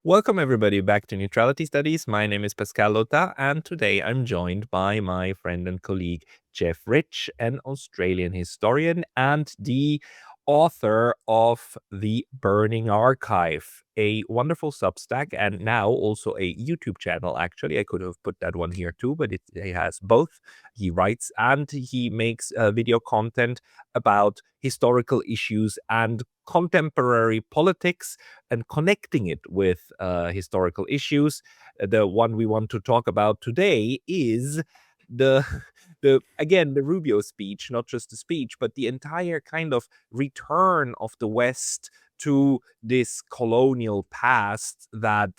Welcome everybody back to Neutrality Studies. My name is Pascal Lota, and today I'm joined by my friend and colleague Jeff Rich, an Australian historian and the author of The Burning Archive, a wonderful Substack and now also a YouTube channel. Actually, I could have put that one here too, but it has both. He writes and he makes video content about historical issues and contemporary politics and connecting it with historical issues. The one we want to talk about today is the the Rubio speech, not just the speech, but the entire kind of return of the West to this colonial past that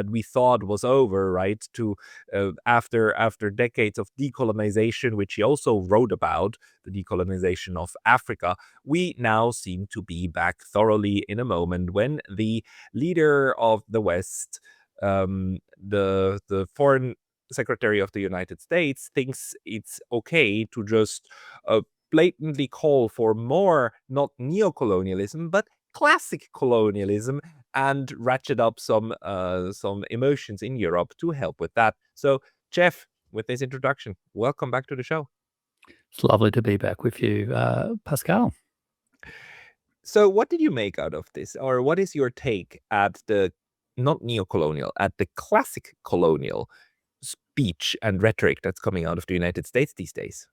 we thought was over, right? To after decades of decolonization, which he also wrote about, the decolonization of Africa, we now seem to be back thoroughly in a moment when the leader of the West, the foreign secretary of the United States, thinks it's okay to just blatantly call for more, not neocolonialism, but classic colonialism, and ratchet up some emotions in Europe to help with that. So, Jeff, with this introduction, welcome back to the show. It's lovely to be back with you, Pascal. So what did you make out of this? Or what is your take at the, not neo-colonial, at the classic colonial speech and rhetoric that's coming out of the United States these days?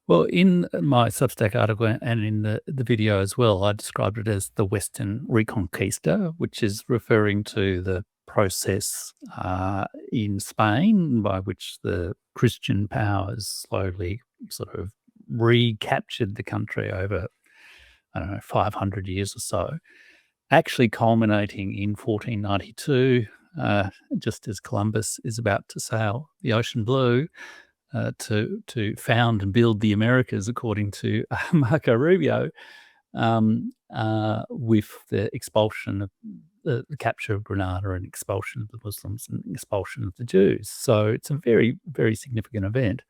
Well, in my Substack article and in the video as well, I described it as the Western Reconquista, which is referring to the process in Spain by which the Christian powers slowly sort of recaptured the country over, 500 years or so, actually culminating in 1492, just as Columbus is about to sail the ocean blue to found and build the Americas, according to Marko Rubio, with the expulsion of the capture of Granada and expulsion of the Muslims and expulsion of the Jews. So it's a very, very significant event.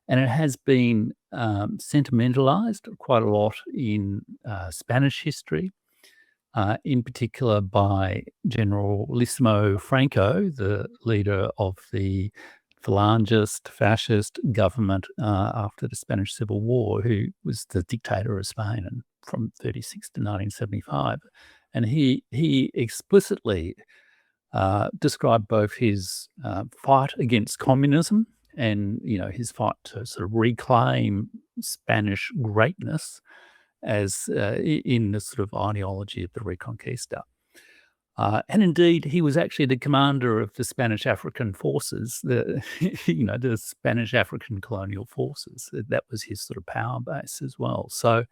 And it has been sentimentalized quite a lot in Spanish history, in particular by Generalissimo Franco, the leader of the Falangist, fascist government after the Spanish Civil War, who was the dictator of Spain and from 36 to 1975. And he explicitly described both his fight against communism and, his fight to sort of reclaim Spanish greatness as in the sort of ideology of the Reconquista. And indeed, he was actually the commander of the Spanish African forces, the Spanish African colonial forces. That was his sort of power base as well. So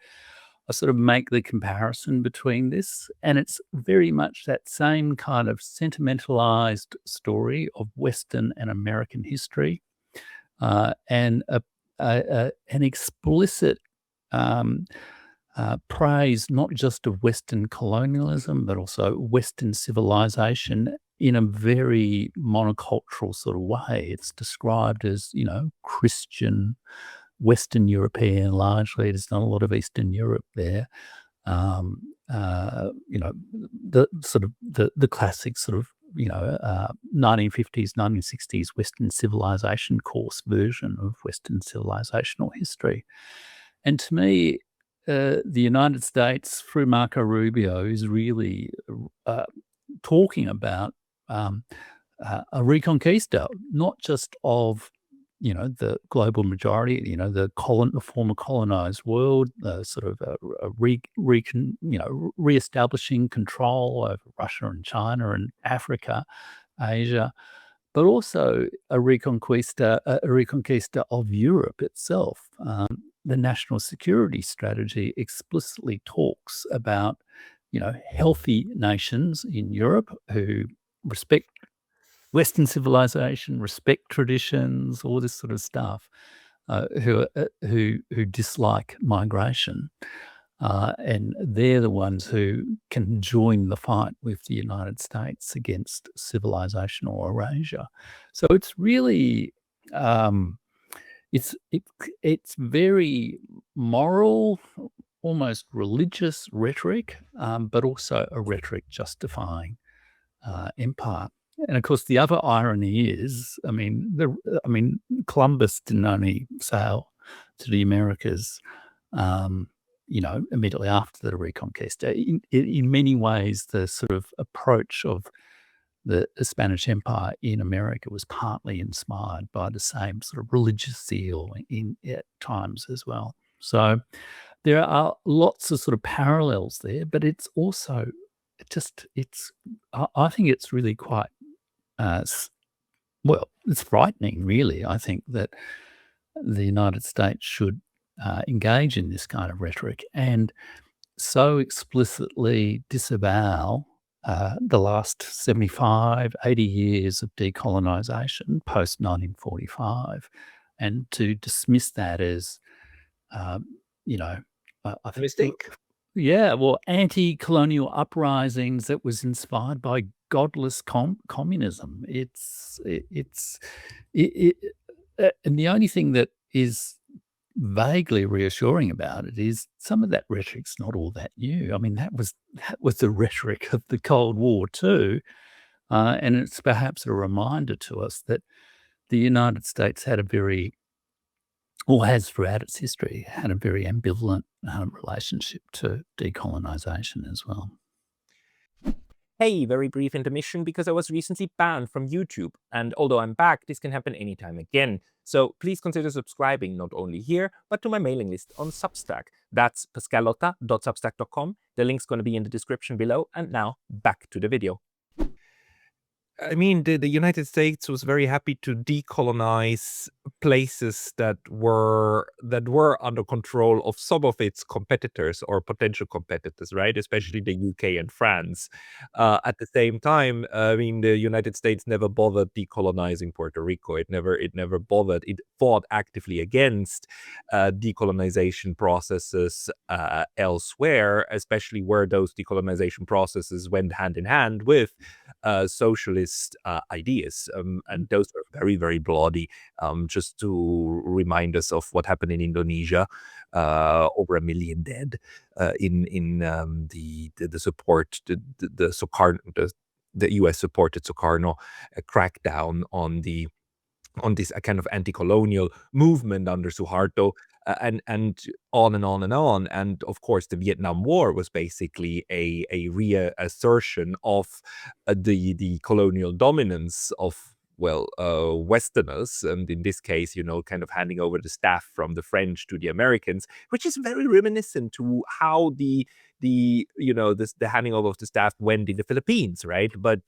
I sort of make the comparison between this, and it's very much that same kind of sentimentalized story of Western and American history, and an explicit praise not just of Western colonialism, but also Western civilization in a very monocultural sort of way. It's described as, Christian, Western European largely. There's not a lot of Eastern Europe there. The sort of the classic sort of 1950s, 1960s Western civilization course version of Western civilizational history. And to me, the United States, through Marko Rubio, is really talking about a reconquista, not just of the global majority, the former colonized world, sort of reestablishing control over Russia and China and Africa, Asia, but also a reconquista of Europe itself. The national security strategy explicitly talks about, healthy nations in Europe who respect Western civilization, respect traditions, all this sort of stuff, who dislike migration. And they're the ones who can join the fight with the United States against civilizational erasure. So it's really, it's very moral, almost religious rhetoric, but also a rhetoric justifying empire. And of course, the other irony is, Columbus didn't only sail to the Americas, immediately after the Reconquista. In many ways, the sort of approach of the Spanish Empire in America was partly inspired by the same sort of religious zeal at times as well. So there are lots of sort of parallels there, but it's also I think it's really quite it's frightening, really. I think that the United States should engage in this kind of rhetoric and so explicitly disavow the last 75, 80 years of decolonisation post 1945, and to dismiss that as, I A think, mistake. yeah, well, anti-colonial uprisings that was inspired by godless communism. And the only thing that is vaguely reassuring about it is some of that rhetoric's not all that new. I mean, that was the rhetoric of the Cold War too, and it's perhaps a reminder to us that the United States has throughout its history, had a very ambivalent relationship to decolonisation as well. Hey, very brief intermission because I was recently banned from YouTube. And although I'm back, this can happen anytime again. So please consider subscribing not only here, but to my mailing list on Substack. That's pascalotta.substack.com. The link's going to be in the description below. And now back to the video. I mean, the United States was very happy to decolonize places that were under control of some of its competitors or potential competitors, right? Especially the UK and France. At the same time, I mean, the United States never bothered decolonizing Puerto Rico. It never bothered. It fought actively against decolonization processes elsewhere, especially where those decolonization processes went hand in hand with socialist ideas. And those were very, very bloody. Just to remind us of what happened in Indonesia, over 1 million dead in the support, the Sukarno, the US supported Sukarno crackdown on this kind of anti-colonial movement under Suharto, and on and on and on. And of course, the Vietnam War was basically a reassertion of the colonial dominance of Westerners, and in this case, kind of handing over the staff from the French to the Americans, which is very reminiscent to how the handing over of the staff went in the Philippines, right? But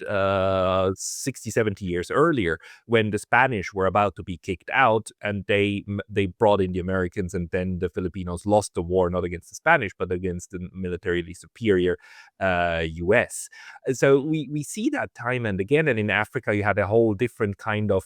60, 70 years earlier, when the Spanish were about to be kicked out, and they brought in the Americans, and then the Filipinos lost the war not against the Spanish but against the militarily superior US. So we see that time and again. And in Africa, you had a whole different kind of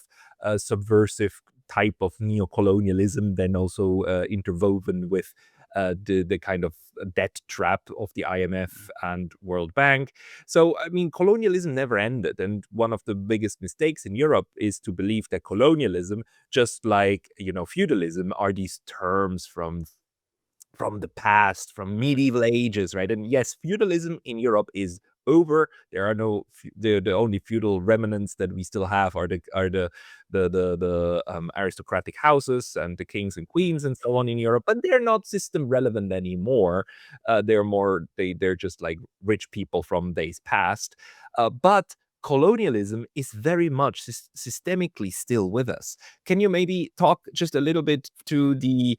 subversive type of neocolonialism, then also interwoven with the kind of debt trap of the IMF and World Bank. So, I mean, colonialism never ended. And one of the biggest mistakes in Europe is to believe that colonialism, just like, feudalism, are these terms from the past, from medieval ages, right? And yes, feudalism in Europe is over. There are the only feudal remnants that we still have are the aristocratic houses and the kings and queens and so on in Europe, but they're not system relevant anymore. They're just like rich people from days past. But colonialism is very much systemically still with us. Can you maybe talk just a little bit to the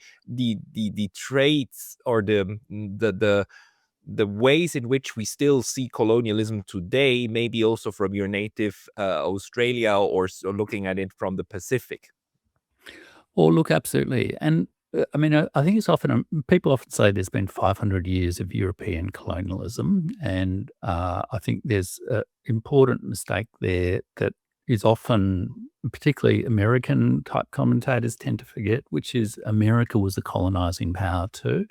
traits or the ways in which we still see colonialism today, maybe also from your native Australia, or looking at it from the Pacific? Well, look, absolutely. And I think it's people often say there's been 500 years of European colonialism. And I think there's an important mistake there that is often, particularly American type commentators tend to forget, which is America was a colonizing power too,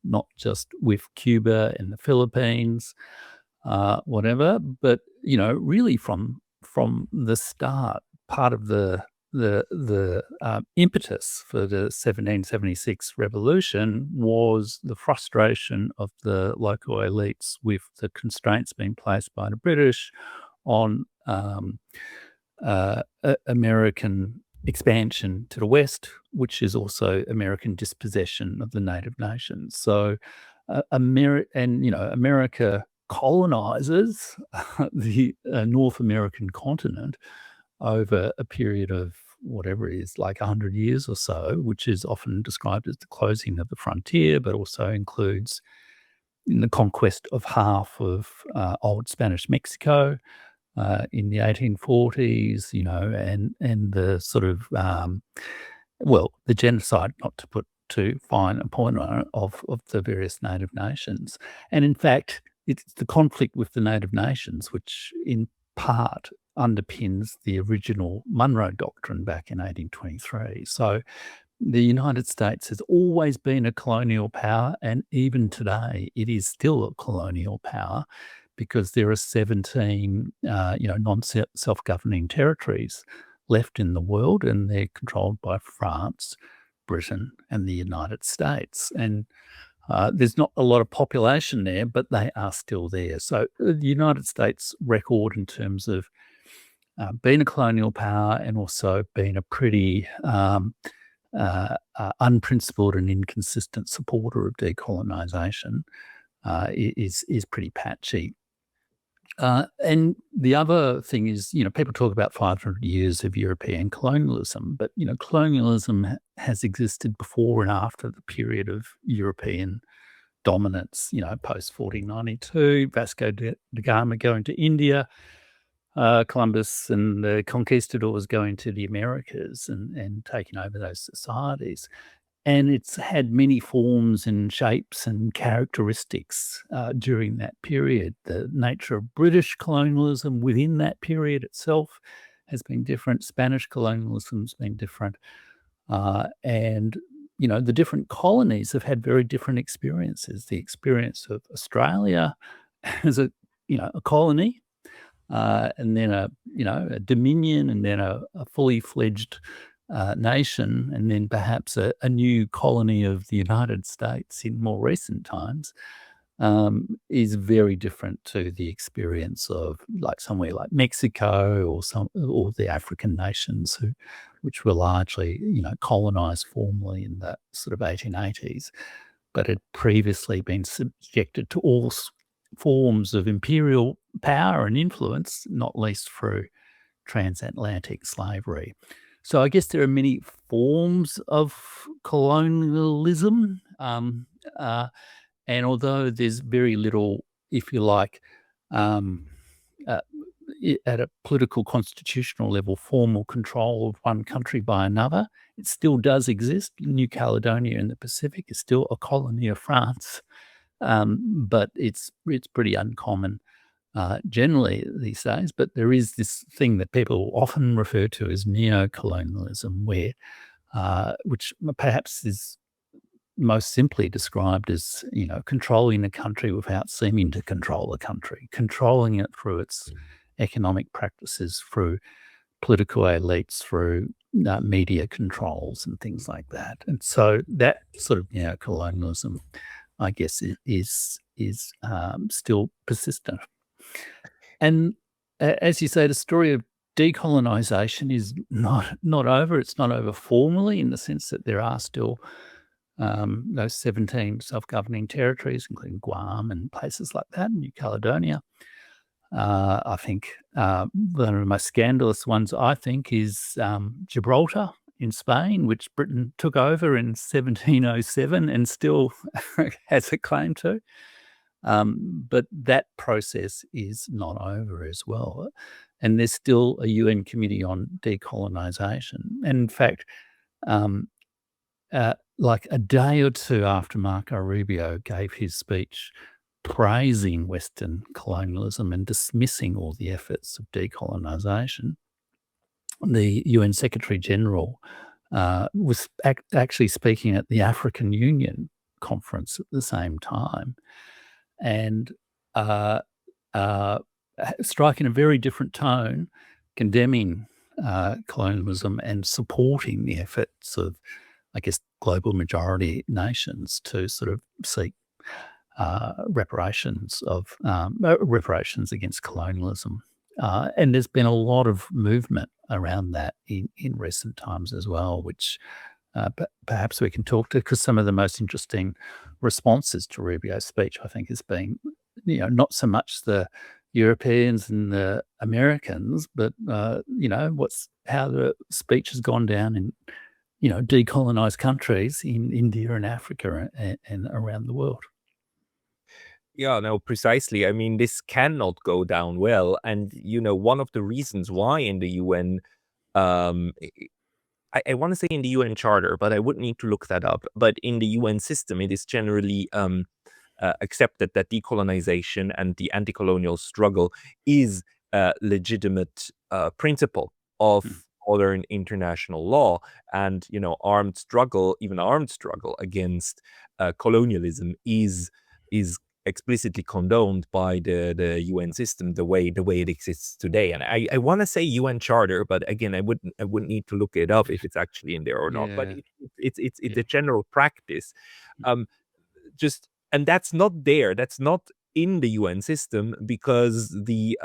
not just with Cuba and the Philippines, whatever, but, really from the start, part of the impetus for the 1776 revolution was the frustration of the local elites with the constraints being placed by the British on American expansion to the West, which is also American dispossession of the native nations. So, America colonizes the North American continent over a period of whatever it is, like 100 years or so, which is often described as the closing of the frontier, but also includes the conquest of half of old Spanish Mexico in the 1840s, and the sort of, the genocide, not to put too fine a point on it, of the various native nations. And in fact, it's the conflict with the native nations which in part underpins the original Monroe Doctrine back in 1823. So the United States has always been a colonial power, and even today it is still a colonial power because there are 17, non-self-governing territories left in the world, and they're controlled by France, Britain, and the United States. And there's not a lot of population there, but they are still there. So the United States record in terms of being a colonial power and also being a pretty unprincipled and inconsistent supporter of decolonisation is pretty patchy. And the other thing is, people talk about 500 years of European colonialism, but, colonialism has existed before and after the period of European dominance, post 1492, Vasco da Gama going to India, Columbus and the conquistadors going to the Americas and taking over those societies. And it's had many forms and shapes and characteristics during that period. The nature of British colonialism within that period itself has been different. Spanish colonialism has been different. And, the different colonies have had very different experiences. The experience of Australia as a colony, and then a dominion, and then a fully fledged nation, and then perhaps a new colony of the United States in more recent times, is very different to the experience of somewhere like Mexico or the African nations which were largely colonized formally in the sort of 1880s, but had previously been subjected to all forms of imperial power and influence, not least through transatlantic slavery. So I guess there are many forms of colonialism, and although there's very little, if you like, at a political constitutional level, formal control of one country by another, it still does exist. New Caledonia in the Pacific is still a colony of France, but it's pretty uncommon generally these days. But there is this thing that people often refer to as neo-colonialism, which perhaps is most simply described as controlling a country without seeming to control a country, controlling it through its economic practices, through political elites, through media controls and things like that. And so that sort of colonialism, I guess, is still persistent. And as you say, the story of decolonization is not over. It's not over formally, in the sense that there are still those 17 self-governing territories, including Guam and places like that, New Caledonia. I think one of the most scandalous ones, is Gibraltar in Spain, which Britain took over in 1707 and still has a claim to. But that process is not over as well. And there's still a UN Committee on Decolonisation. And in fact, like a day or two after Marko Rubio gave his speech praising Western colonialism and dismissing all the efforts of decolonisation, the UN Secretary-General was actually speaking at the African Union conference at the same time, and striking a very different tone, condemning colonialism and supporting the efforts of, I guess, global majority nations to sort of seek reparations against colonialism. And there's been a lot of movement around that in recent times as well, which perhaps we can talk to, because some of the most interesting responses to Rubio's speech, I think, has been, not so much the Europeans and the Americans, but, how the speech has gone down in, decolonized countries in India and Africa and around the world. Yeah, no, precisely. I mean, this cannot go down well. And, one of the reasons why in the UN, um, I want to say in the UN Charter, but I would need to look that up. But in the UN system, it is generally accepted that decolonization and the anti-colonial struggle is a legitimate principle Mm, of modern international law. And, even armed struggle against colonialism is explicitly condoned by the UN system the way it exists today. And I want to say UN Charter, but again, I wouldn't need to look it up if it's actually in there or not. But yeah, it's yeah. a general practice. Um, just and that's not there. That's not in the UN system because the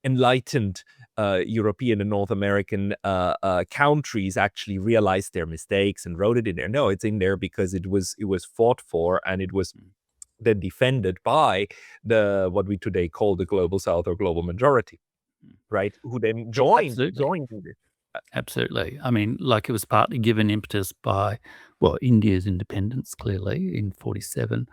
enlightened European and North American countries actually realized their mistakes and wrote it in there. No, it's in there because it was fought for, and it was Mm, then defended by the what we today call the global South or global majority, mm. right? Who then Yeah, joined absolutely. joined in it. Absolutely. I mean, like, it was partly given impetus by, well, India's independence, clearly, in 47,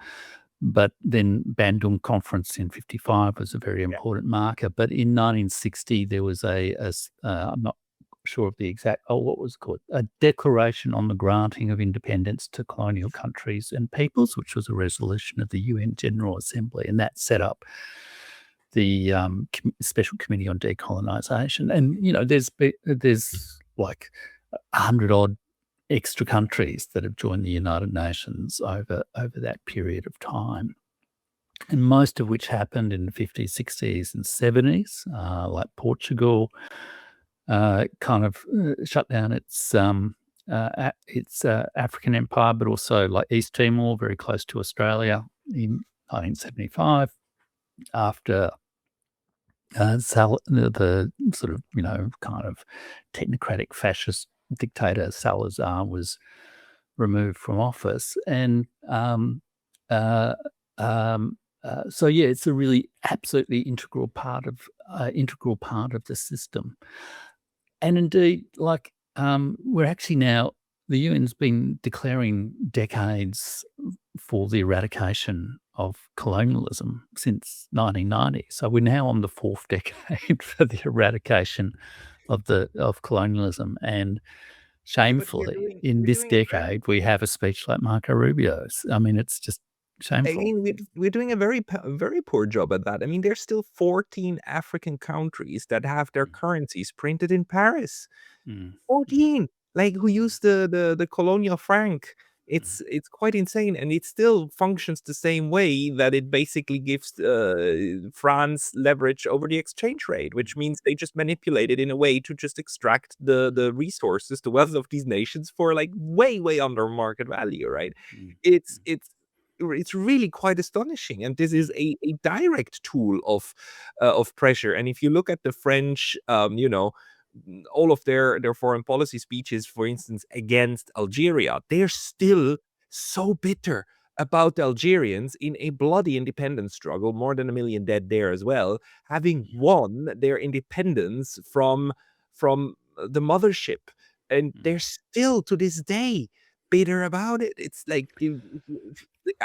but then Bandung Conference in 55 was a very Yeah. important marker. But in 1960, there was I'm not sure of the exact, what was it called? A Declaration on the Granting of Independence to Colonial Countries and Peoples, which was a resolution of the UN General Assembly, and that set up the Special Committee on Decolonization. And, there's like 100 odd extra countries that have joined the United Nations over that period of time, and most of which happened in the 50s, 60s, and 70s. Like Portugal, kind of shut down its African empire, but also like East Timor, very close to Australia, in 1975, after the sort of, kind of technocratic fascist dictator Salazar was removed from office. And so, yeah, it's a really absolutely integral part of the system. And indeed, like, we're actually now, the UN's been declaring decades for the eradication of colonialism since 1990. So we're now on the fourth decade for the eradication of colonialism. And Yeah, but we're shamefully, doing in we're this doing a very decade, we have a speech like Marko Rubio's. I mean, it's just I shameful. mean, we're doing a very poor job at that. I mean, there's still 14 African countries that have their currencies printed in Paris. Mm, mm, 14, like, who mm, use the colonial franc. mm, It's quite insane, and it still functions the same way that it basically gives France leverage over the exchange rate, which means they just manipulate it in a way to just extract the resources, the wealth of these nations for like way under market value, right? mm, It's mm, it's it's really quite astonishing, and this is a direct tool of pressure. And if you look at the French, all of their foreign policy speeches, for instance, against Algeria, they're still so bitter about the Algerians in a bloody independence struggle, more than 1 million dead there as well, having won their independence from the mothership, and mm. they're still to this day bitter about it. It's like it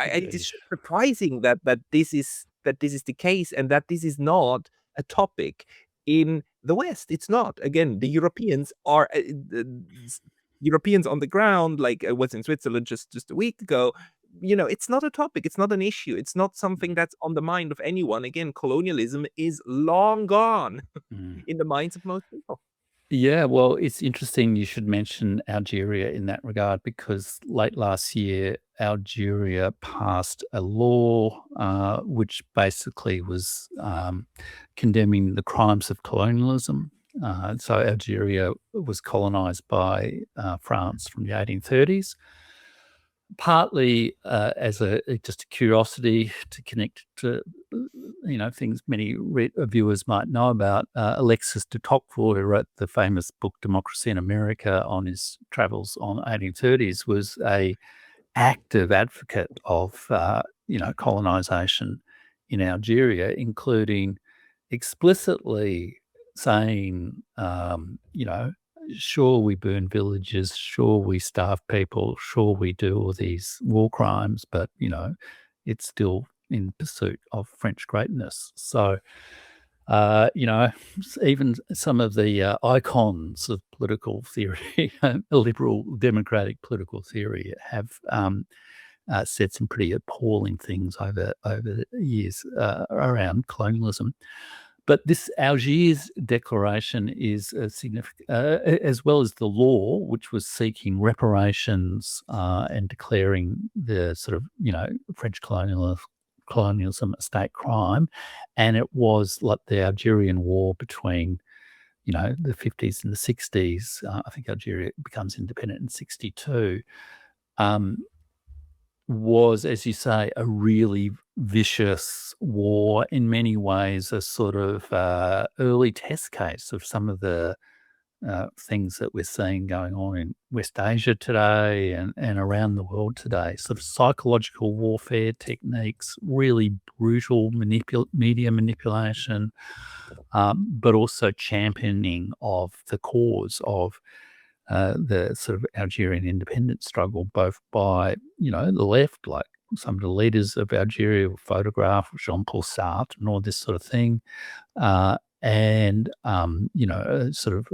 is Indeed. just surprising that this is the case, and that this is not a topic in the West. It's not. Again, the Europeans are Europeans on the ground, like I was in Switzerland just a week ago. It's not a topic. It's not an issue. It's not something Mm, that's on the mind of anyone. Again, colonialism is long gone mm. in the minds of most people. Yeah, well, it's interesting you should mention Algeria in that regard, because late last year, Algeria passed a law which basically was condemning the crimes of colonialism. So Algeria was colonized by France from the 1830s. partly as just a curiosity to connect to things many viewers might know about. Alexis de Tocqueville, who wrote the famous book Democracy in America on his travels on 1830s, was a active advocate of colonization in Algeria, including explicitly saying, sure, we burn villages, sure, we starve people, sure, we do all these war crimes, but, it's still in pursuit of French greatness. So, even some of the icons of political theory, liberal democratic political theory, have said some pretty appalling things over the years around colonialism. But this Algiers Declaration is significant, as well as the law, which was seeking reparations and declaring the sort of, French colonialism a state crime. And it was like the Algerian War between, the 50s and the 60s. I think Algeria becomes independent in 62. Was, as you say, a really vicious war, in many ways a sort of early test case of some of the things that we're seeing going on in West Asia today and around the world today. Sort of psychological warfare techniques, really brutal media manipulation, but also championing of the cause of the sort of Algerian independence struggle, both by, the left, like some of the leaders of Algeria were photographed, Jean-Paul Sartre and all this sort of thing, and, sort of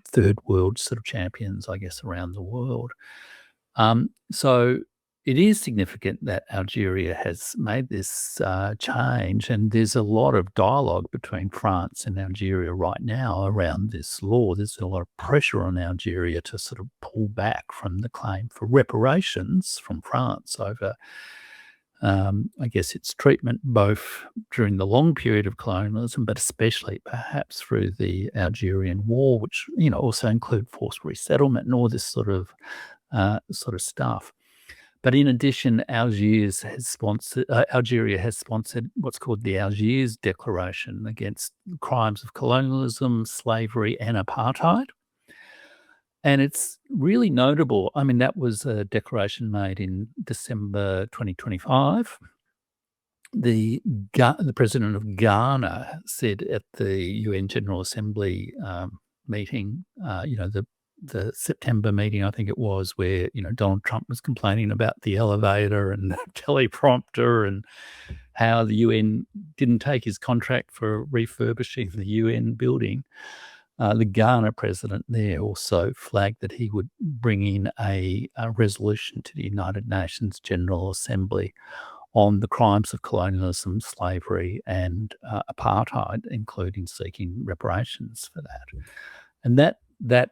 third world sort of champions, I guess, around the world. So it is significant that Algeria has made this change, and there's a lot of dialogue between France and Algeria right now around this law. There's a lot of pressure on Algeria to sort of pull back from the claim for reparations from France over, I guess, its treatment both during the long period of colonialism, but especially perhaps through the Algerian War, which, also include forced resettlement and all this sort of stuff. But in addition, Algeria has sponsored what's called the Algiers Declaration against crimes of colonialism, slavery, and apartheid. And it's really notable. I mean, that was a declaration made in December 2025. The president of Ghana said at the UN General Assembly meeting, the September meeting, I think it was, where, Donald Trump was complaining about the elevator and the teleprompter and how the UN didn't take his contract for refurbishing the UN building. The Ghana president there also flagged that he would bring in a resolution to the United Nations General Assembly on the crimes of colonialism, slavery, and apartheid, including seeking reparations for that. And that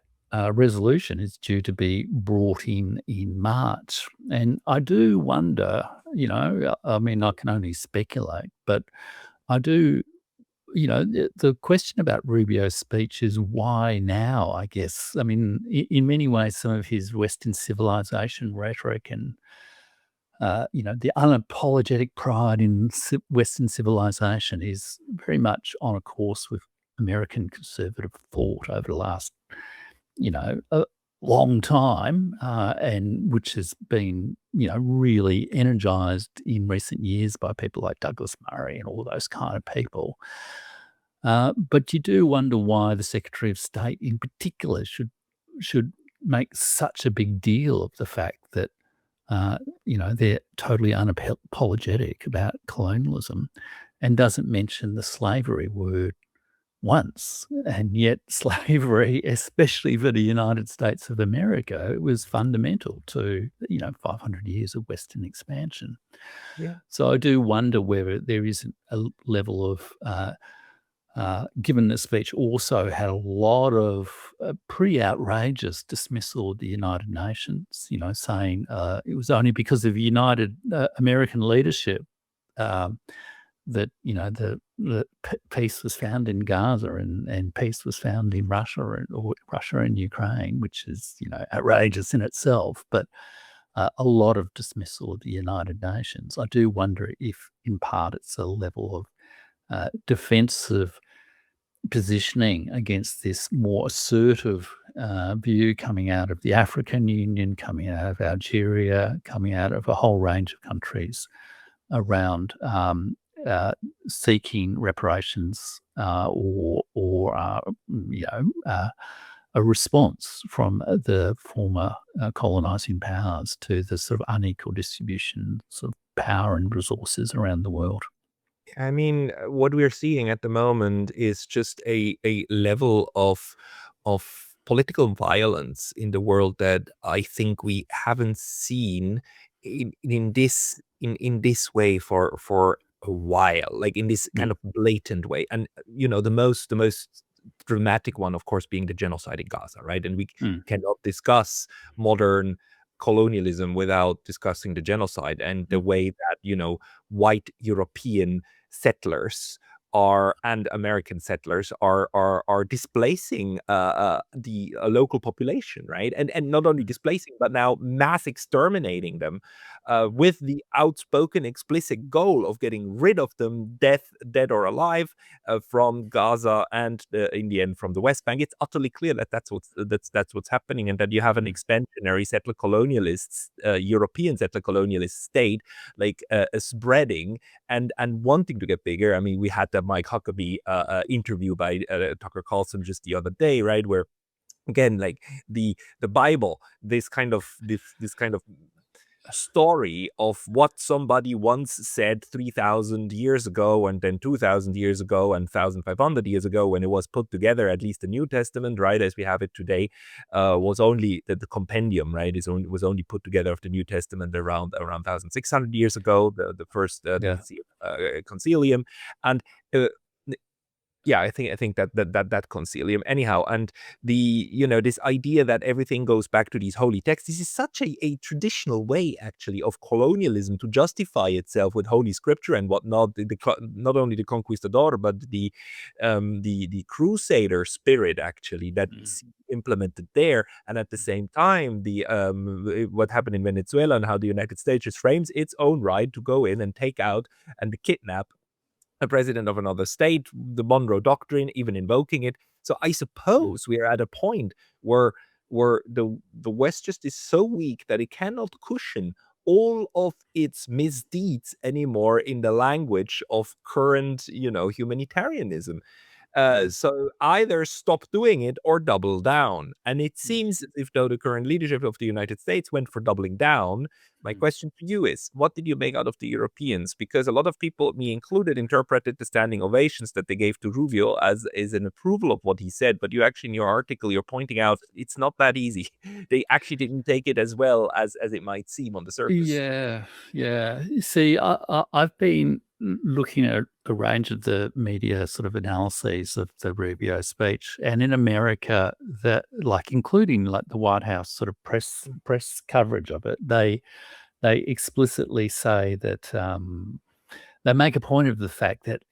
resolution is due to be brought in March. And I do wonder, I mean, I can only speculate, but I do, the question about Rubio's speech is why now, I guess. I mean, in many ways, some of his Western civilization rhetoric and, the unapologetic pride in Western civilization is very much on a course with American conservative thought over the last, a long time, and which has been, really energized in recent years by people like Douglas Murray and all those kind of people. But you do wonder why the Secretary of State in particular should make such a big deal of the fact that, they're totally unapologetic about colonialism and doesn't mention the slavery word once. And yet slavery, especially for the United States of America, it was fundamental to, 500 years of Western expansion. Yeah. So I do wonder whether there isn't a level of, given the speech also had a lot of pretty outrageous dismissal of the United Nations, saying it was only because of United American leadership that, the peace was found in Gaza and peace was found in Russia or Russia and Ukraine, which is, outrageous in itself. But a lot of dismissal of the United Nations. I do wonder if, in part, it's a level of defensive positioning against this more assertive view coming out of the African Union, coming out of Algeria, coming out of a whole range of countries around seeking reparations a response from the former colonizing powers to the sort of unequal distribution of power and resources around the world. I mean, what we're seeing at the moment is just a level of political violence in the world that I think we haven't seen in this way for a while, like in this Mm, kind of blatant way. And the most dramatic one, of course, being the genocide in Gaza, right? And we mm, cannot discuss modern colonialism without discussing the genocide and the mm, way that, white European settlers are and American settlers are displacing the local population, right? And not only mm, displacing, but now mass exterminating them, with the outspoken, explicit goal of getting rid of them, dead or alive, from Gaza and in the end from the West Bank. It's utterly clear that that's what's happening, and that you have an mm, expansionary settler colonialist, European settler colonialist state, like spreading and wanting to get bigger. I mean, we had the Mike Huckabee interview by Tucker Carlson just the other day, right, where again, like the Bible, this kind of story of what somebody once said 3,000 years ago, and then 2,000 years ago, and 1,500 years ago, when it was put together, at least the New Testament, right, as we have it today, was only the compendium, right, was only put together of the New Testament around 1,600 years ago, the first yeah. concilium. And uh, yeah, I think that concilium anyhow. And this idea that everything goes back to these holy texts, this is such a traditional way actually of colonialism to justify itself with holy scripture and whatnot. Not only the conquistador, but the crusader spirit actually Mm, that's implemented there. And at the same time, the what happened in Venezuela, and how the United States just frames its own right to go in and take out and kidnap a president of another state, the Monroe Doctrine, even invoking it. So I mm, suppose we are at a point where the West just is so weak that it cannot cushion all of its misdeeds anymore in the language of current, humanitarianism. mm, So either stop doing it or double down. And it mm, seems as if though the current leadership of the United States went for doubling down. My mm. question to you is, what did you make out of the Europeans? Because a lot of people, me included, interpreted the standing ovations that they gave to Rubio as is an approval of what he said. But you actually, in your article, you're pointing out it's not that easy. They actually didn't take it as well as it might seem on the surface. Yeah, yeah. You see, I've been looking at a range of the media sort of analyses of the Rubio speech, and in America, that like including like the White House sort of press coverage of it, they explicitly say that they make a point of the fact that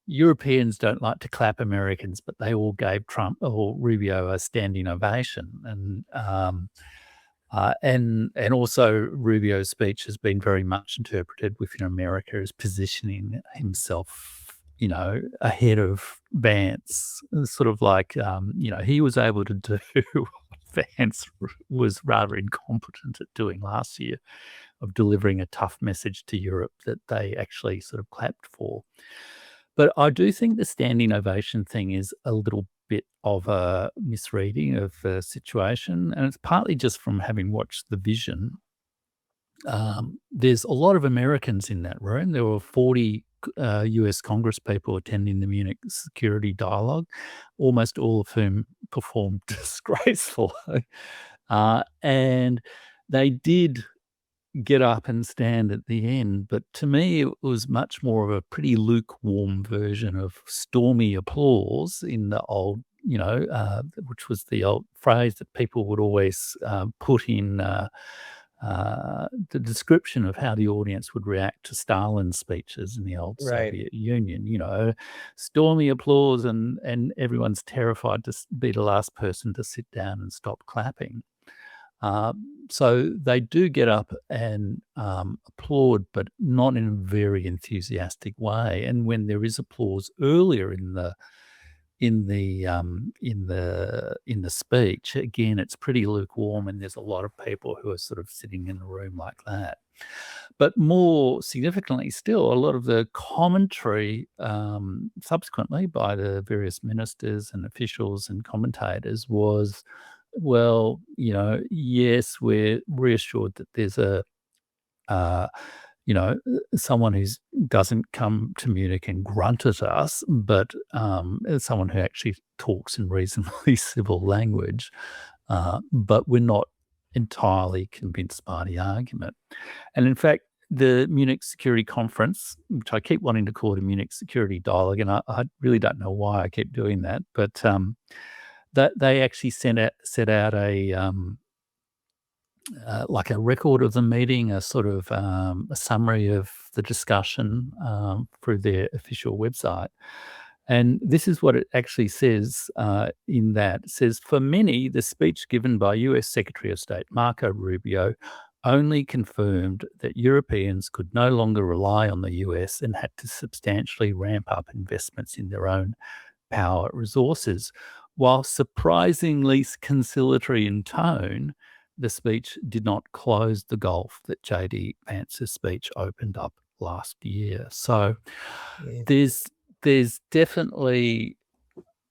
Europeans don't like to clap Americans, but they all gave Trump or Rubio a standing ovation, and also Rubio's speech has been very much interpreted within America as positioning himself, ahead of Vance, sort of like, he was able to do what Vance was rather incompetent at doing last year, of delivering a tough message to Europe that they actually sort of clapped for. But I do think the standing ovation thing is a little bit of a misreading of the situation, and it's partly just from having watched The Vision. There's a lot of Americans in that room. There were 40 US Congress people attending the Munich Security Dialogue, almost all of whom performed disgracefully. And they did get up and stand at the end, but to me, it was much more of a pretty lukewarm version of stormy applause in the old, which was the old phrase that people would always put in the description of how the audience would react to Stalin's speeches in the old Right. Soviet Union. Stormy applause, and everyone's terrified to be the last person to sit down and stop clapping. So they do get up and applaud, but not in a very enthusiastic way. And when there is applause earlier in the speech, again, it's pretty lukewarm, and there's a lot of people who are sort of sitting in a room like that. But more significantly still, a lot of the commentary subsequently by the various ministers and officials and commentators was, well, yes, we're reassured that there's someone who doesn't come to Munich and grunt at us, but someone who actually talks in reasonably civil language. But we're not entirely convinced by the argument. And in fact, the Munich Security Conference, which I keep wanting to call it a Munich Security Dialogue, and I really don't know why I keep doing that, but that they actually set out a like a record of the meeting, a sort of a summary of the discussion through their official website. And this is what it actually says in that. It says, for many, the speech given by US Secretary of State Marko Rubio only confirmed that Europeans could no longer rely on the US and had to substantially ramp up investments in their own power resources. While surprisingly conciliatory in tone, the speech did not close the gulf that J.D. Vance's speech opened up last year. So there's definitely,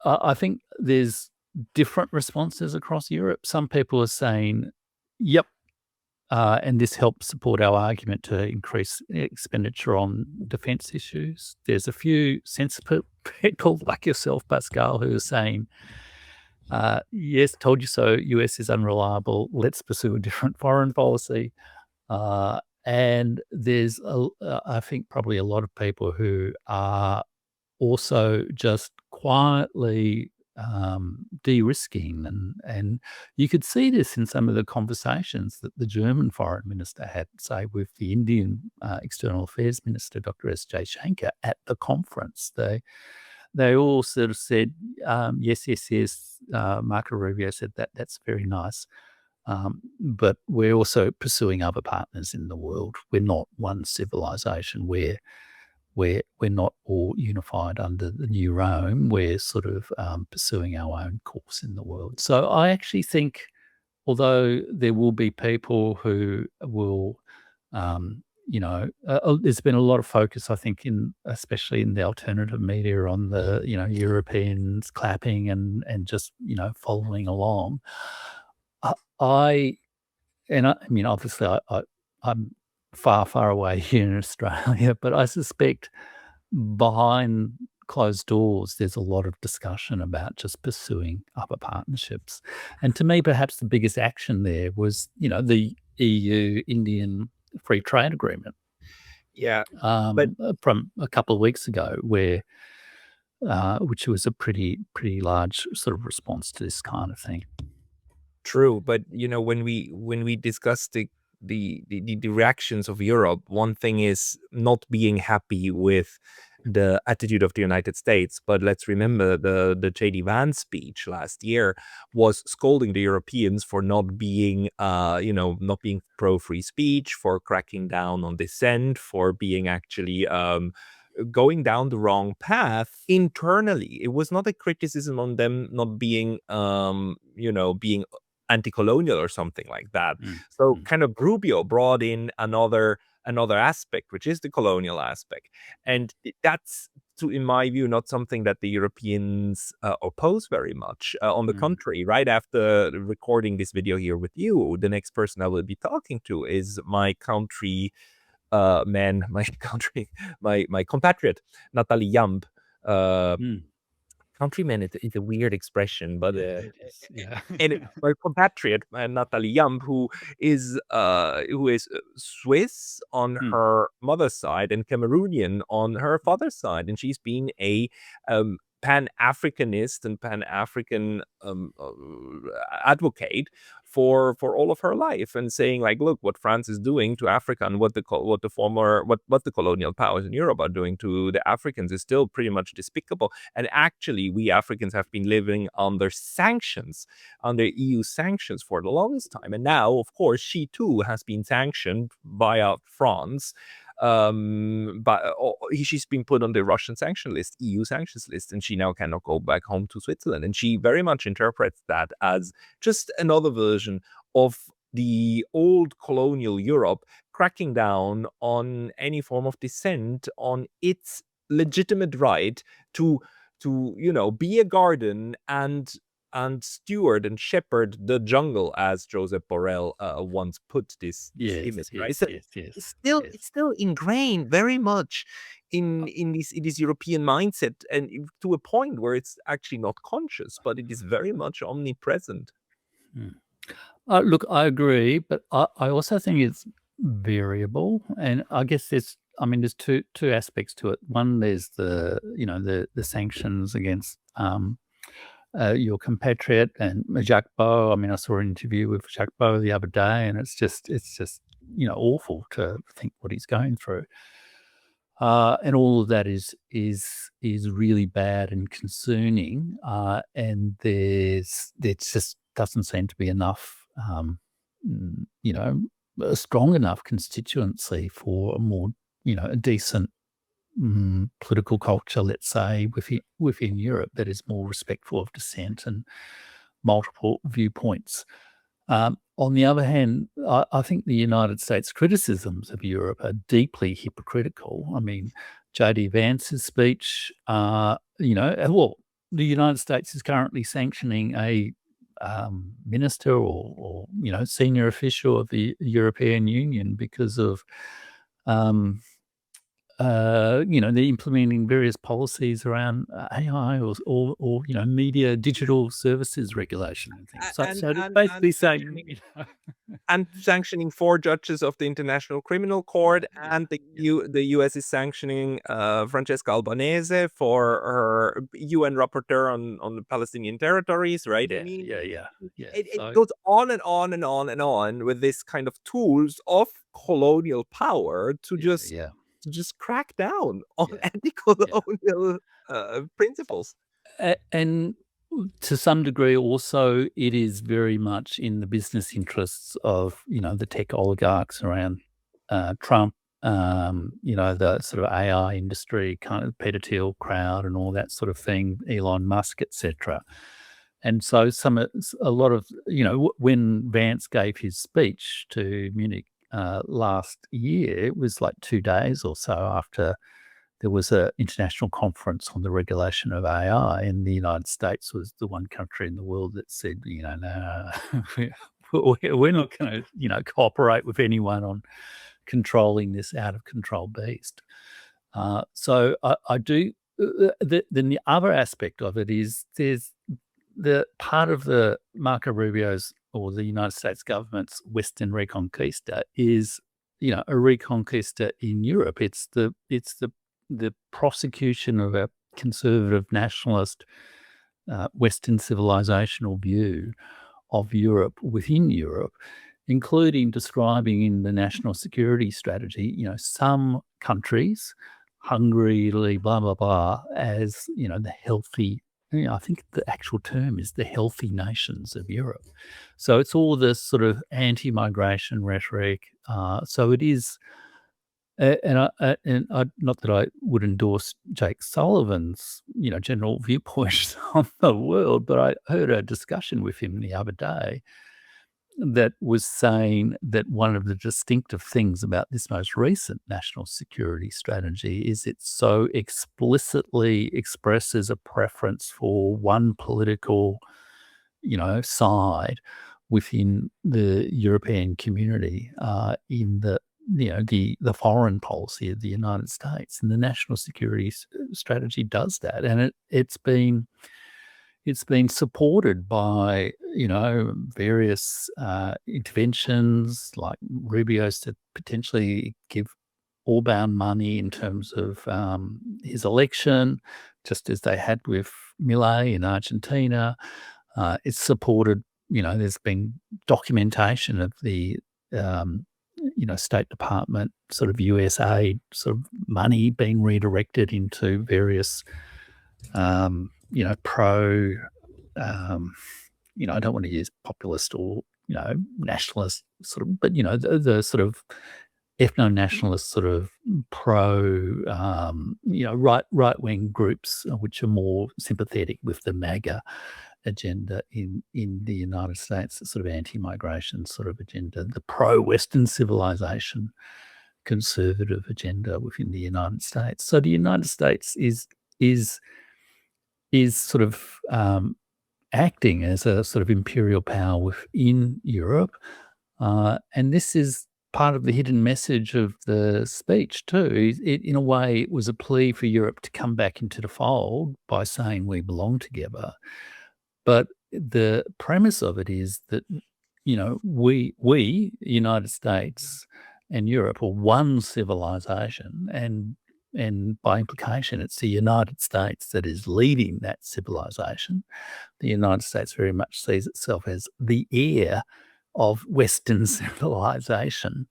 I think there's different responses across Europe. Some people are saying, yep, and this helps support our argument to increase expenditure on defence issues. There's a few sensible people like yourself, Pascal, who are saying, yes, told you so, US is unreliable, let's pursue a different foreign policy. And there's, I think, probably a lot of people who are also just quietly de-risking. And you could see this in some of the conversations that the German foreign minister had, say, with the Indian external affairs minister, Dr. S.J. Shankar, at the conference. They all sort of said, yes. Marko Rubio said that's very nice. But we're also pursuing other partners in the world. We're not one civilization. We're not all unified under the new Rome. We're sort of pursuing our own course in the world. So I actually think, although there will be people who will, there's been a lot of focus, I think, especially in the alternative media on the, Europeans clapping and just, following along. I mean, obviously, I'm far away here in Australia, but I suspect behind closed doors, there's a lot of discussion about just pursuing other partnerships. And to me, perhaps the biggest action there was, the EU-Indian free trade agreement. Yeah, but from a couple of weeks ago, where which was a pretty large sort of response to this kind of thing. True, but when we discuss the reactions of Europe, one thing is not being happy with the attitude of the United States, but let's remember the J.D. Vance speech last year was scolding the Europeans for not being not being pro free speech, for cracking down on dissent, for being actually going down the wrong path internally. It was not a criticism on them not being being anti-colonial or something like that. So kind of Rubio brought in another aspect, which is the colonial aspect. And that's, in my view, not something that the Europeans oppose very much. On the contrary, right after recording this video here with you, the next person I will be talking to is my country my compatriot, Natalie Yamb. Countryman is a weird expression, but and my compatriot Natalie Yamb, who is Swiss on her mother's side and Cameroonian on her father's side, and she's been a Pan-Africanist and Pan-African advocate for all of her life, and saying like, look, what France is doing to Africa and what the colonial powers in Europe are doing to the Africans is still pretty much despicable. And actually, we Africans have been living under sanctions, under EU sanctions for the longest time. And now, of course, she too has been sanctioned via France. But she's been put on the Russian sanction list, EU sanctions list, and she now cannot go back home to Switzerland. And she very much interprets that as just another version of the old colonial Europe cracking down on any form of dissent, on its legitimate right to be a garden and steward and shepherd the jungle, as Joseph Borrell once put this image, right? So it's still ingrained very much in this European mindset, and to a point where it's actually not conscious, but it is very much omnipresent. Look, I agree, but I also think it's variable, and I guess there's two aspects to it. One, there's the sanctions against your compatriot and Jacques Beau. I mean, I saw an interview with Jacques Beau the other day, and it's just awful to think what he's going through. And all of that is really bad and concerning. And there just doesn't seem to be enough, a strong enough constituency for a more, a decent political culture, let's say, within Europe that is more respectful of dissent and multiple viewpoints. On the other hand, I think the United States criticisms of Europe are deeply hypocritical. I mean, J.D. Vance's speech, the United States is currently sanctioning a minister or senior official of the European Union because of they're implementing various policies around AI or media digital services regulation and things. So they're basically saying, and sanctioning 4 judges of the International Criminal Court, and the U.S. is sanctioning Francesca Albanese for her UN rapporteur on the Palestinian territories, right? It goes on and on and on and on with this kind of tools of colonial power to just crack down on anti-colonial principles. And to some degree also, it is very much in the business interests of, the tech oligarchs around Trump, the sort of AI industry, kind of Peter Thiel crowd and all that sort of thing, Elon Musk, etc. And so a lot of, when Vance gave his speech to Munich last year, it was like 2 days or so after there was an international conference on the regulation of AI, and the United States was the one country in the world that said, no, we're not going to, cooperate with anyone on controlling this out of control beast. So I do. Then the other aspect of it is there's the part of the Marko Rubio's or the United States government's Western Reconquista is, a Reconquista in Europe. It's the prosecution of a conservative nationalist Western civilizational view of Europe within Europe, including describing in the national security strategy, some countries, Hungary, Italy, blah, blah, blah, as, the healthy, I think the actual term is the healthy nations of Europe. So it's all this sort of anti-migration rhetoric. So it is, and not that I would endorse Jake Sullivan's, general viewpoints on the world, but I heard a discussion with him the other day that was saying that one of the distinctive things about this most recent national security strategy is it so explicitly expresses a preference for one political, side within the European community in the foreign policy of the United States. And the national security strategy does that. And it's been supported by, various interventions like Rubio's to potentially give all-bound money in terms of his election, just as they had with Milei in Argentina. It's supported, there's been documentation of the, State Department sort of USA sort of money being redirected into various, pro, I don't want to use populist or, nationalist sort of, but, the sort of ethno-nationalist sort of pro, right-wing groups which are more sympathetic with the MAGA agenda in the United States, the sort of anti-migration sort of agenda, the pro-Western civilization conservative agenda within the United States. So the United States is sort of acting as a sort of imperial power within Europe, and this is part of the hidden message of the speech too. In a way, it was a plea for Europe to come back into the fold by saying we belong together. But the premise of it is that, we, United States and Europe, are one civilization, and by implication, it's the United States that is leading that civilization. The United States very much sees itself as the heir of Western civilization.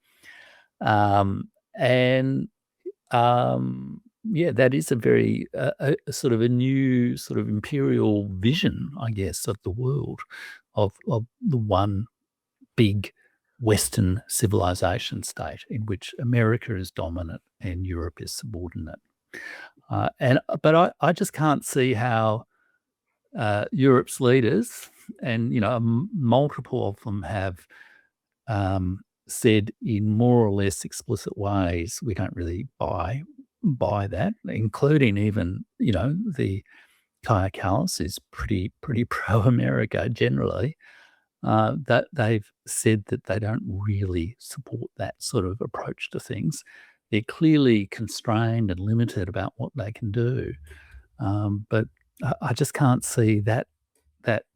That is a very a sort of a new sort of imperial vision, I guess, of the world, of the one big Western civilization state in which America is dominant and Europe is subordinate. But I just can't see how Europe's leaders, and multiple of them have said in more or less explicit ways, we don't really buy that, including even the Kaja Kallas is pretty pro-America generally. That they've said that they don't really support that sort of approach to things. They're clearly constrained and limited about what they can do, but I just can't see that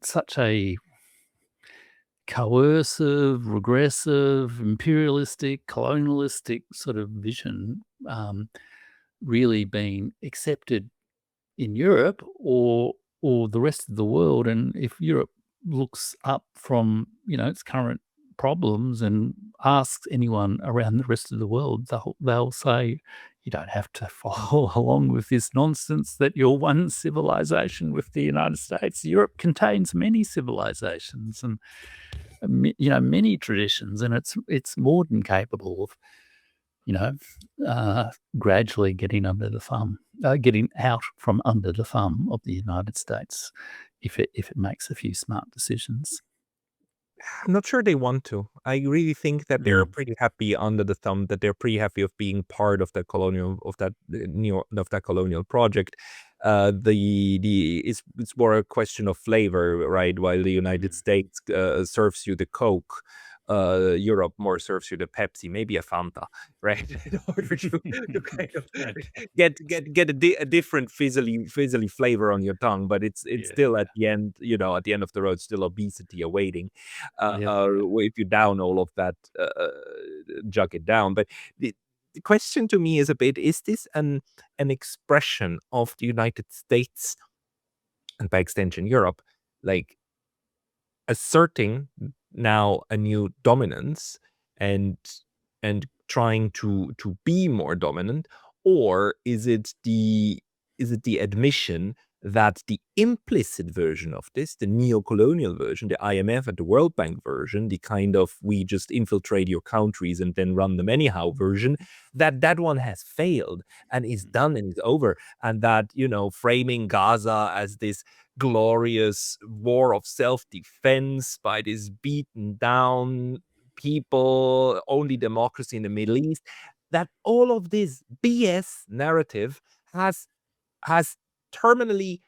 such a coercive, regressive, imperialistic, colonialistic sort of vision really being accepted in Europe or the rest of the world. And if Europe looks up from its current problems and asks anyone around the rest of the world, they'll say, you don't have to follow along with this nonsense that you're one civilization with the United States. Europe contains many civilizations and many traditions, and it's more than capable of gradually getting getting out from under the thumb of the United States if it makes a few smart decisions. I'm not sure they want to. I really think that they're pretty happy under the thumb, that they're pretty happy of being part of the colonial project. It's more a question of flavor, right? While the United States serves you the Coke, Europe more serves you the Pepsi, maybe a Fanta, right? In order to kind of get a different fizzly flavor on your tongue, but it's still at the end, at the end of the road, still obesity awaiting. If you down all of that, jug it down. But the question to me is a bit: is this an expression of the United States, and by extension Europe, like asserting now a new dominance and trying to be more dominant, or is it the admission that the implicit version of this, the neo-colonial version, the IMF and the World Bank version, the kind of we just infiltrate your countries and then run them anyhow version, that one has failed and is done and is over, and that framing Gaza as this glorious war of self-defense by this beaten down people, only democracy in the Middle East, that all of this BS narrative has terminally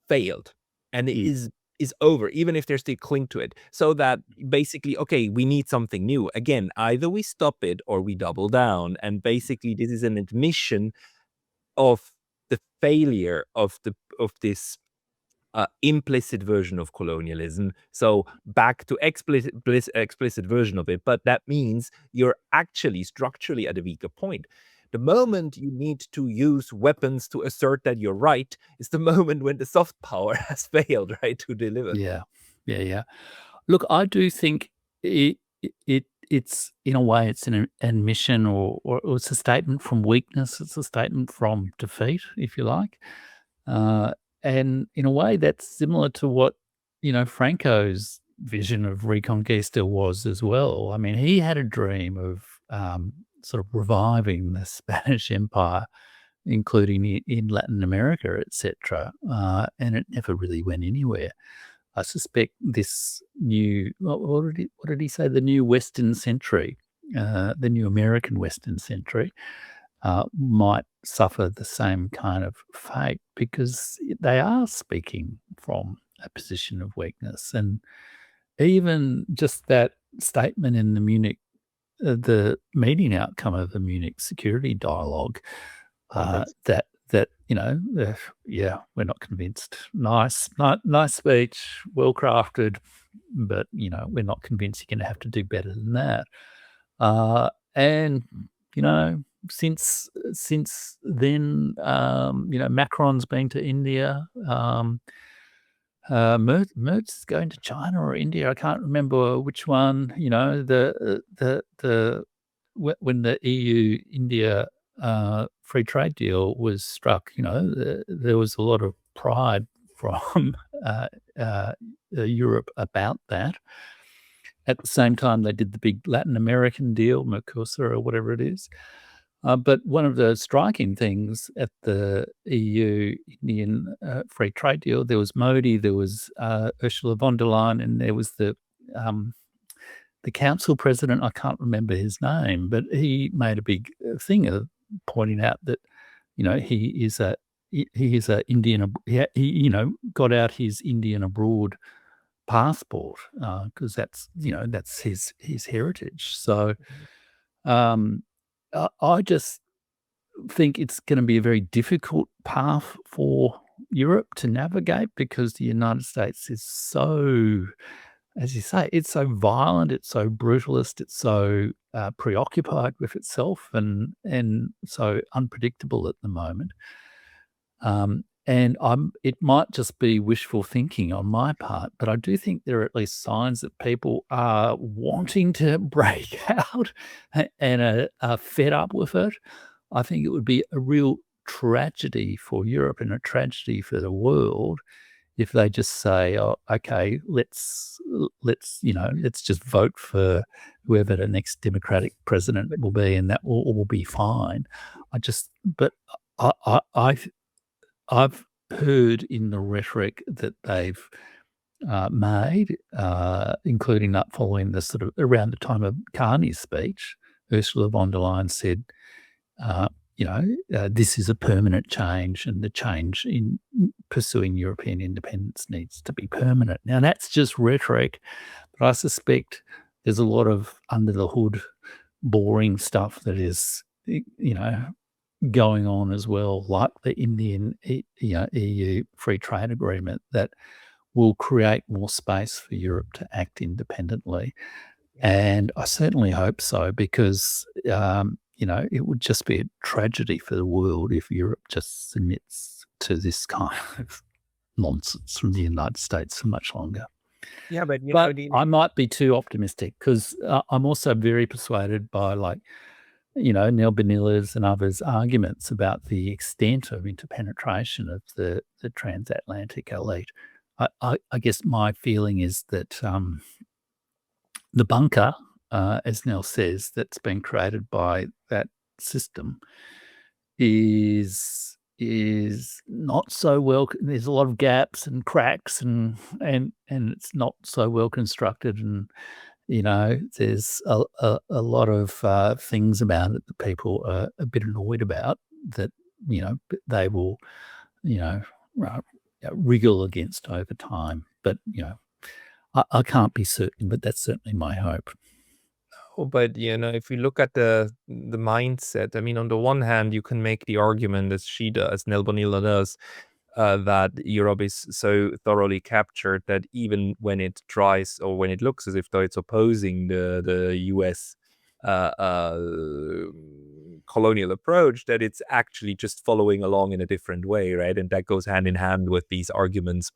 failed and is over, even if they still cling to it. So that basically, okay, we need something new. Again, either we stop it or we double down. And basically, this is an admission of the failure of this implicit version of colonialism. So back to explicit version of it, but that means you're actually structurally at a weaker point. The moment you need to use weapons to assert that you're right is the moment when the soft power has failed, right, to deliver. Yeah. Look, I do think it's in a way it's an admission or it's a statement from weakness. It's a statement from defeat, if you like. And in a way, that's similar to what, Franco's vision of Reconquista was as well. I mean, he had a dream of sort of reviving the Spanish Empire, including in Latin America, etc. And it never really went anywhere. I suspect this new, what did he say? The new Western century, the new American Western century, might suffer the same kind of fate because they are speaking from a position of weakness. And even just that statement in the Munich, the meeting outcome of the Munich security dialogue, that yeah, we're not convinced. Nice speech, well crafted, but we're not convinced you're going to have to do better than that. And since then, Macron's been to India. Merz is going to China or India. I can't remember which one. When the EU India free trade deal was struck, there was a lot of pride from Europe about that. At the same time, they did the big Latin American deal, Mercosur or whatever it is. But one of the striking things at the EU-Indian free trade deal, there was Modi, there was Ursula von der Leyen, and there was the council president. I can't remember his name, but he made a big thing of pointing out that he is a Indian. He got out his Indian abroad passport because that's his heritage. So I just think it's going to be a very difficult path for Europe to navigate because the United States is so, as you say, it's so violent, it's so brutalist, it's so preoccupied with itself and so unpredictable at the moment. And it might just be wishful thinking on my part, but I do think there are at least signs that people are wanting to break out and are fed up with it. I think it would be a real tragedy for Europe and a tragedy for the world if they just say, "Oh, okay, let's just vote for whoever the next Democratic president will be, and that will all be fine." But I've heard in the rhetoric that they've made, including that following the sort of around the time of Carney's speech, Ursula von der Leyen said, this is a permanent change, and the change in pursuing European independence needs to be permanent. Now, that's just rhetoric, but I suspect there's a lot of under the hood, boring stuff that is, going on as well, like the Indian, EU free trade agreement that will create more space for Europe to act independently. And I certainly hope so because, it would just be a tragedy for the world if Europe just submits to this kind of nonsense from the United States for much longer. Yeah, but I might be too optimistic because I'm also very persuaded by Neil Banilla's and others' arguments about the extent of interpenetration of the transatlantic elite. I guess my feeling is that the bunker, as Neil says, that's been created by that system is not so well. There's a lot of gaps and cracks, and it's not so well constructed, and there's a lot of things about it that people are a bit annoyed about that they will wriggle against over time. But I can't be certain, but that's certainly my hope. Oh, but if you look at the mindset, I mean, on the one hand, you can make the argument as she does, Nel Bonilla does, that Europe is so thoroughly captured that even when it tries or when it looks as if though it's opposing the US colonial approach, that it's actually just following along in a different way, right? And that goes hand in hand with these arguments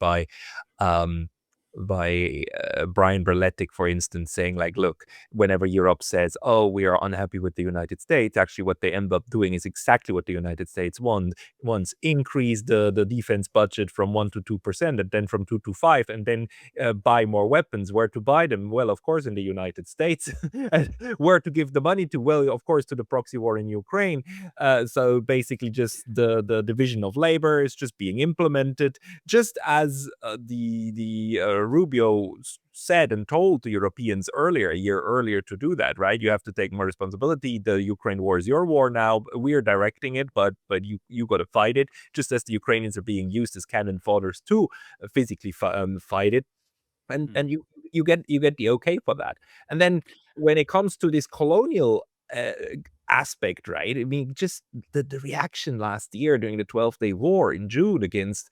um, by Brian Berletic, for instance, saying like, look, whenever Europe says, oh, we are unhappy with the United States, actually what they end up doing is exactly what the United States wants, increase the defense budget from 1 to 2%, and then from 2 to 5, and then buy more weapons. Where to buy them? Well, of course, in the United States. Where to give the money to? Well, of course, to the proxy war in Ukraine. So basically just the division of labor is just being implemented, just as the Rubio said and told the Europeans a year earlier to do that, right? You have to take more responsibility. The Ukraine war is your war now. We're directing it, but you got to fight it, just as the Ukrainians are being used as cannon fodders to physically fight it. And you get the okay for that. And then when it comes to this colonial aspect, right? I mean, just the reaction last year during the 12-day war in June against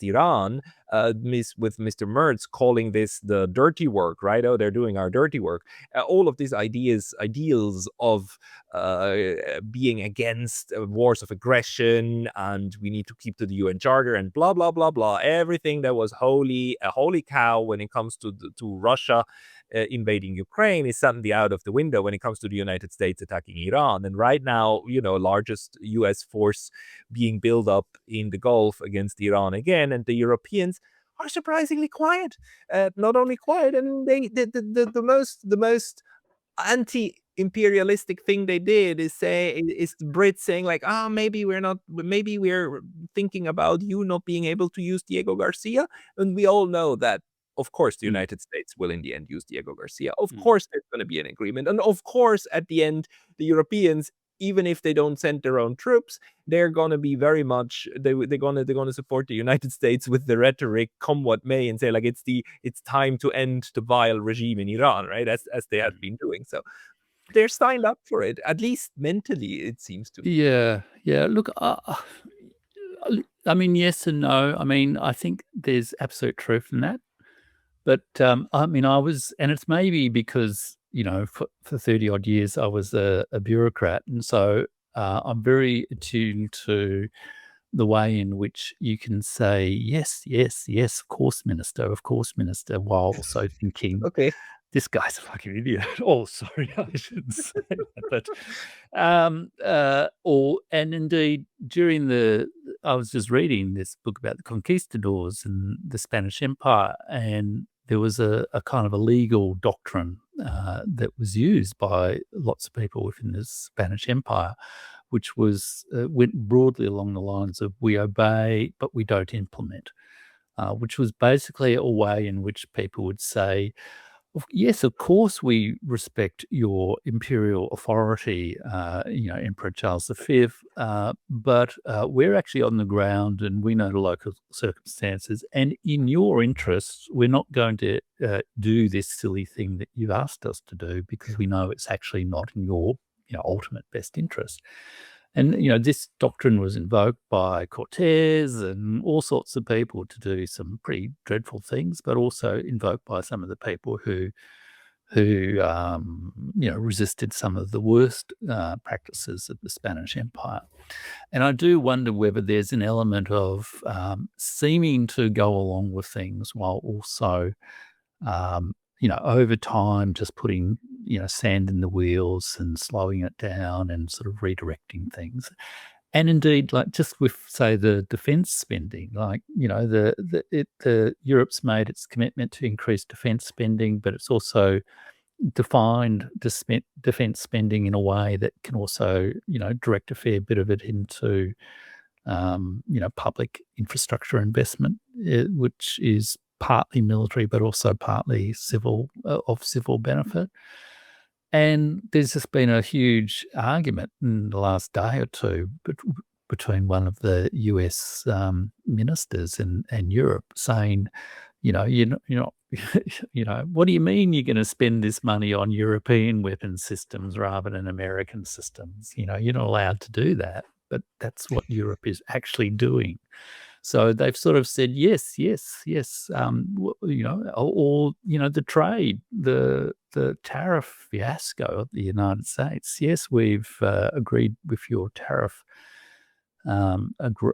Iran, with Mr. Merz calling this the dirty work, right? Oh, they're doing our dirty work. All of these ideals of being against wars of aggression, and we need to keep to the UN Charter, and blah blah blah blah. Everything that was a holy cow when it comes to Russia invading Ukraine is suddenly out of the window when it comes to the United States attacking Iran. And right now, largest US force being built up in the Gulf against Iran again, and the Europeans are surprisingly quiet. Not only quiet, and the most anti-imperialistic thing they did is the Brits saying like, maybe we're thinking about you not being able to use Diego Garcia. And we all know that, of course, the United States will in the end use Diego Garcia. Of course, there's going to be an agreement. And of course, at the end, the Europeans, even if they don't send their own troops, they're going to be very much, they're going to support the United States with the rhetoric, come what may, and say like, it's time to end the vile regime in Iran, right? As they have been doing. So they're signed up for it, at least mentally, it seems to me. Yeah. Look, I mean, yes and no. I mean, I think there's absolute truth in that. But I mean, and it's maybe because, for 30 odd years, I was a bureaucrat. And so I'm very attuned to the way in which you can say, yes, of course, Minister, while also thinking, Okay. this guy's a fucking idiot. Oh, sorry, I shouldn't say that. But, and indeed, I was just reading this book about the conquistadors and the Spanish Empire, and there was a kind of a legal doctrine that was used by lots of people within the Spanish Empire, which went broadly along the lines of we obey, but we don't implement, which was basically a way in which people would say, yes, of course we respect your imperial authority, Emperor Charles V, but we're actually on the ground and we know the local circumstances, and in your interests, we're not going to do this silly thing that you've asked us to do because we know it's actually not in your ultimate best interest. And, this doctrine was invoked by Cortes and all sorts of people to do some pretty dreadful things, but also invoked by some of the people who resisted some of the worst practices of the Spanish Empire. And I do wonder whether there's an element of seeming to go along with things while also over time, just putting, sand in the wheels and slowing it down and sort of redirecting things. And indeed, like just with, say, the defense spending, like, Europe's made its commitment to increase defense spending, but it's also defined defense spending in a way that can also, direct a fair bit of it into, public infrastructure investment, which is partly military, but also partly civil, of civil benefit. And there's just been a huge argument in the last day or two between one of the US ministers and Europe saying, you're not, what do you mean you're going to spend this money on European weapon systems rather than American systems? You're not allowed to do that, but that's what Europe is actually doing. So they've sort of said yes, yes, yes. Or the trade, the tariff fiasco of the United States. Yes, we've agreed with your tariff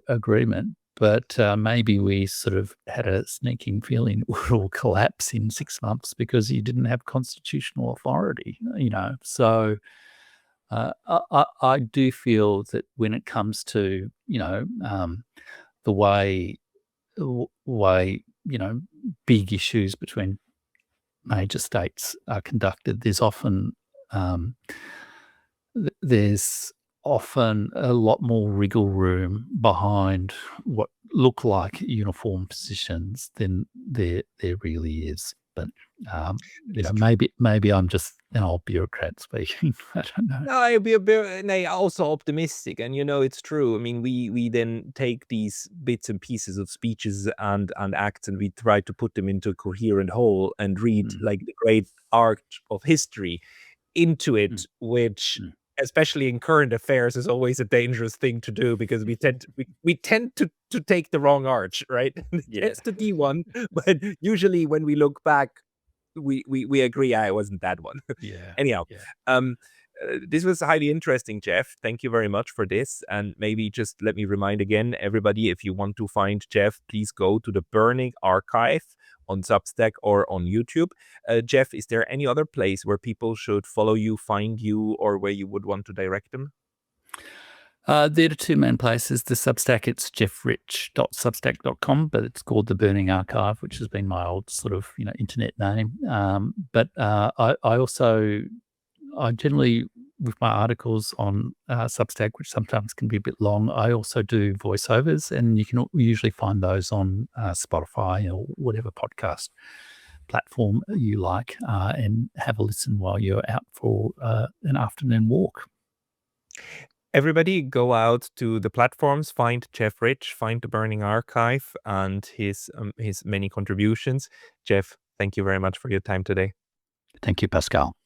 agreement, but maybe we sort of had a sneaking feeling it would all collapse in 6 months because you didn't have constitutional authority. So. I do feel that when it comes to the way big issues between major states are conducted, there's often a lot more wriggle room behind what look like uniform positions than there really is. But maybe I'm just an old bureaucrat speaking. I don't know. No, I'll be a bit also optimistic, and it's true. I mean, we then take these bits and pieces of speeches and acts, and we try to put them into a coherent whole and read like the great arc of history into it, which, especially in current affairs, is always a dangerous thing to do because we tend to take the wrong arch, right? It's the D one, but usually when we look back, we agree, it wasn't that one. Yeah. Anyhow, this was highly interesting, Jeff. Thank you very much for this. And maybe just let me remind again, everybody, if you want to find Jeff, please go to the Burning Archive on Substack or on YouTube. Jeff, is there any other place where people should follow you, find you, or where you would want to direct them? There are two main places. The Substack, it's jeffrich.substack.com, but it's called the Burning Archive, which has been my old sort of internet name. But I generally, with my articles on Substack, which sometimes can be a bit long, I also do voiceovers, and you can usually find those on Spotify or whatever podcast platform you like, and have a listen while you're out for an afternoon walk. Everybody go out to the platforms, find Jeff Rich, find the Burning Archive and his many contributions. Jeff, thank you very much for your time today. Thank you, Pascal.